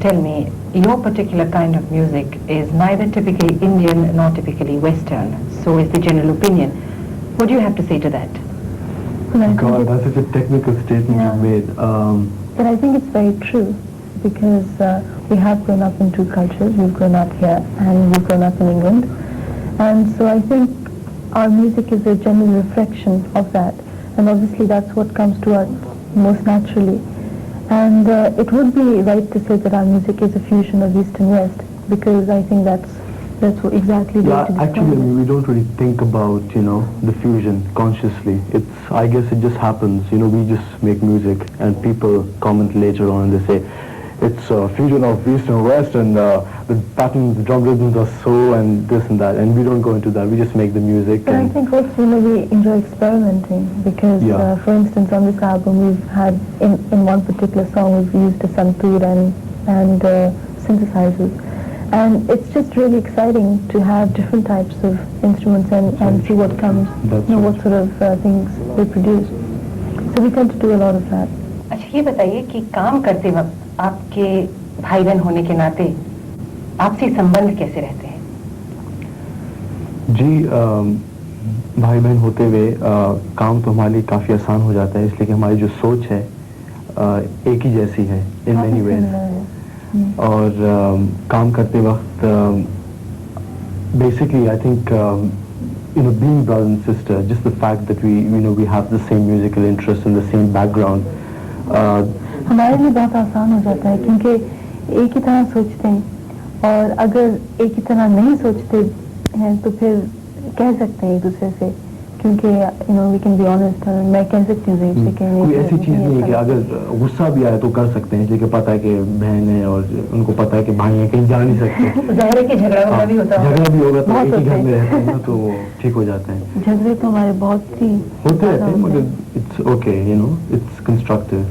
tell me, your particular kind of music is neither typically Indian nor typically Western. So is the general opinion. What do you have to say to that? God, that's such a technical statement you made. But I think it's very true because we have grown up in two cultures. We've grown up here and we've grown up in England. And so I think our music is a general reflection of that. And obviously that's what comes to us most naturally. And it would be right to say that our music is a fusion of East and West, because I think that's what exactly the way to describe actually, it. we don't really think about, the fusion consciously. I guess it just happens. We just make music and people comment later on and they say, it's a fusion of East and West and the patterns, the drum rhythms are so and this and that, and we don't go into that. We just make the music. But I think also, we enjoy experimenting because, for instance, on this album we've had, in one particular song we've used a santoor and synthesizers. And it's just really exciting to have different types of instruments and see what comes, what sort of things we produce. So we tend to do a lot of that. अच्छा ये बताइए कि काम करते वक्त आपके भाई बहन होने के नाते आपसी संबंध कैसे रहते हैं? जी भाई बहन होते हुए काम तो हमारे लिए काफ़ी आसान हो जाता है, इसलिए कि हमारी जो सोच है एक ही जैसी है इन मैनी वेज. और काम करते वक्त basically I think being brother and sister, just the fact that we have the same musical interests and the same background. हमारे लिए बहुत आसान हो जाता है क्योंकि एक ही तरह सोचते हैं, और अगर एक ही तरह नहीं सोचते हैं तो फिर कह सकते हैं एक दूसरे से, क्योंकि we can be honest. मैं कह सकती हूँ कोई ऐसी चीज़ नहीं है कि अगर गुस्सा भी आए तो कर सकते हैं, क्योंकि पता है कि बहन है और उनको पता है कि भाई है, कहीं जा नहीं सकते. ज़ाहिर है कि झगड़ा भी होता है. झगड़ा भी होगा तो एक ही घर में रहते हैं ना, तो ठीक हो जाते हैं. झगड़े तो हमारे बहुत ही होते रहते हैं, मगर इट्स ओके, इट्स कंस्ट्रक्टिव.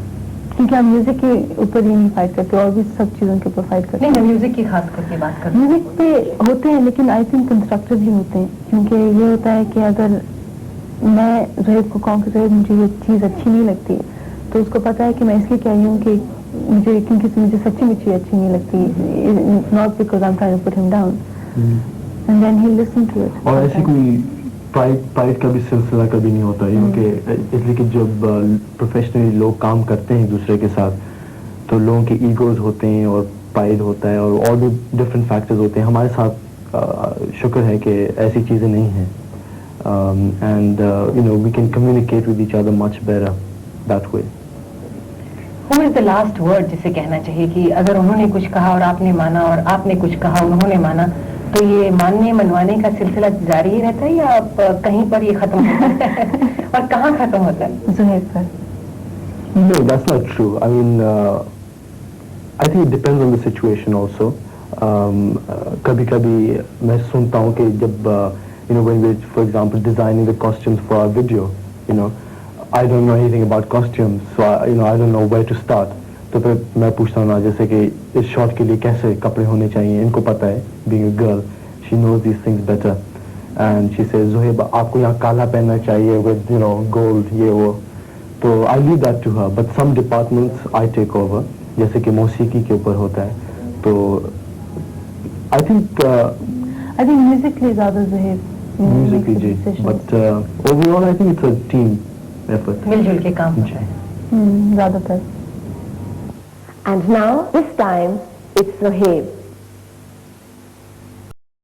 क्योंकि हम म्यूजिक के ऊपर ही नहीं फाइट करते, और भी सब चीज़ों के ऊपर फाइट करते हैं. नहीं, म्यूजिक की खास करके बात करते हैं. म्यूजिक पे होते हैं, लेकिन आई थिंक कंस्ट्रक्टिव ही होते हैं, क्योंकि ये होता है कि अगर मैं ज़ोहेब को कहूँ कि ज़ोहेब मुझे ये चीज़ अच्छी नहीं लगती, तो उसको पता है कि मैं इसलिए कह रही हूँ कि मुझे सच्ची में चीज़ अच्छी नहीं लगती, not because I am trying to put him down, and then he listen to it. और ऐसी कोई प्राइड का भी सिलसिला कभी नहीं होता, क्योंकि इसलिए कि जब प्रोफेशनली लोग काम करते हैं दूसरे के साथ, तो लोगों के ईगोज होते हैं और प्राइड होता है और भी डिफरेंट फैक्टर्स होते हैं. हमारे साथ शुक्र है कि ऐसी चीज़ें नहीं हैं, and we can communicate with each other much better that way. Who is the last word जिसे कहना चाहिए कि अगर उन्होंने कुछ कहा और आपने माना, और आपने कुछ कहा उन्होंने माना, तो ये मानने मनवाने का सिलसिला जारी ही रहता है, या आप कहीं पर ये खत्म होता है और कहाँ खत्म होता है? ज़ोहेब पर. No, that's not true. I mean, I think it depends on the situation also. कभी-कभी मैं सुनता हूँ कि जब when we're, for example, designing the costumes for our video, I don't know anything about costumes, so I don't know where to start. तो फिर मैं पूछता हूँ ना, जैसे कि इस शॉट के लिए कैसे कपड़े होने चाहिए, इनको पता है, being a girl, she knows these things better, and she says, Zoheb आपको यहाँ काला पहनना चाहिए with gold, ये वो. तो I leave that to her, but some departments I take over, जैसे कि मौसीकी के ऊपर होता है. तो I think musically ज़्यादा Zoheb musically ji, but overall I think it's a team effort. मिलजुल के काम होता है ज़्यादातर. And now, this time, it's Zoheb.